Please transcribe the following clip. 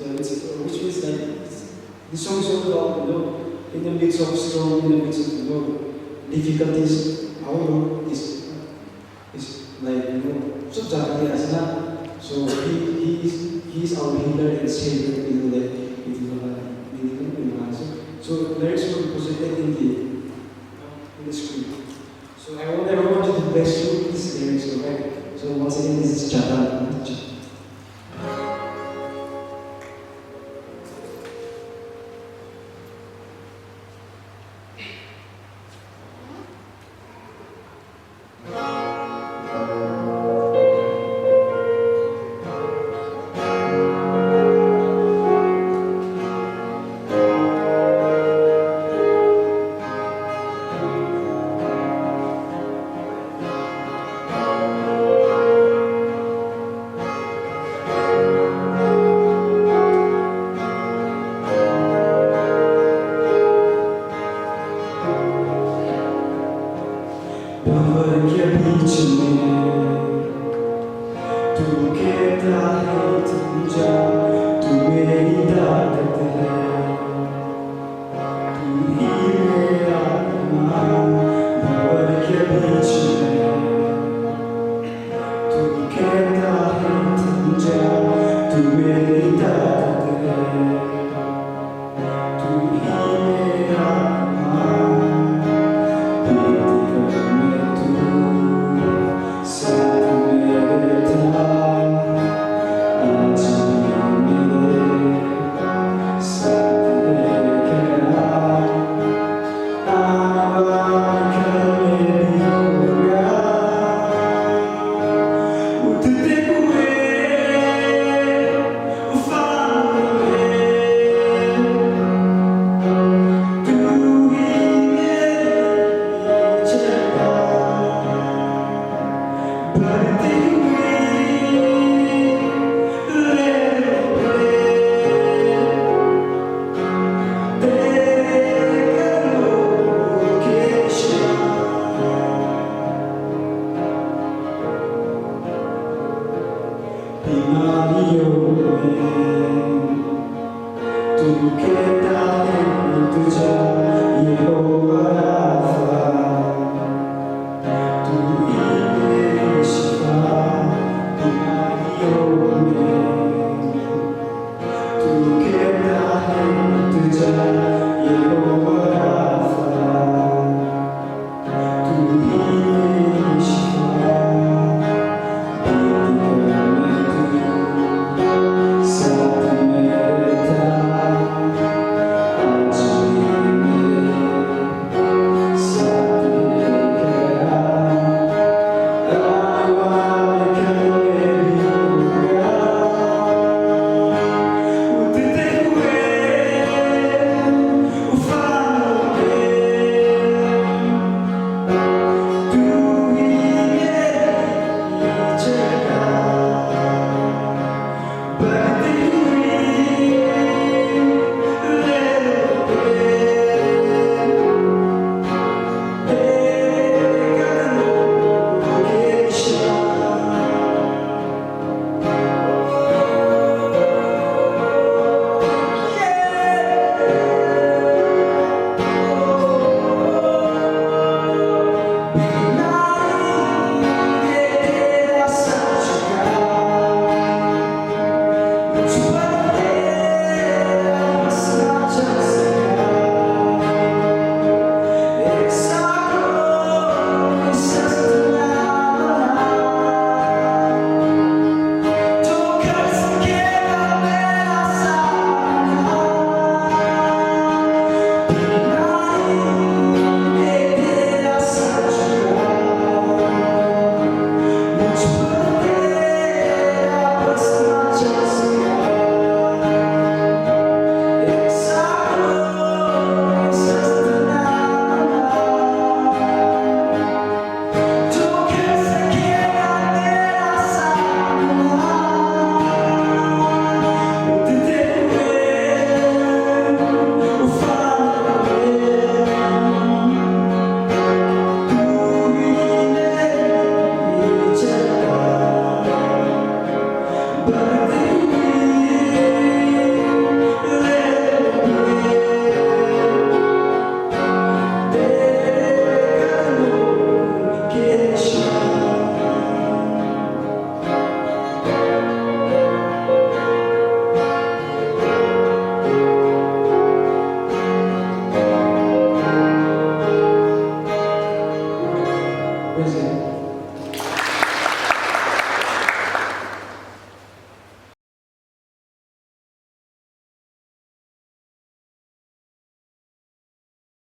So it's which means like the song is all about in the midst of storm, in the midst of difficulties, our Lord is like so Jackie Asana. So he is our healer and savior. That so lyrics were presented in the screen. So I want everyone to bless you with these lyrics, okay? So once again, this is Chatan. के बीच में तू कहता है तुम जा, तू मेरी ताकत है, तू ही मेरा ईमान। भंवर के बीच में तू कहता है तुम जा, तू मेरी ताकत है, तू ही मेरा ईमान। बीमारियों में तू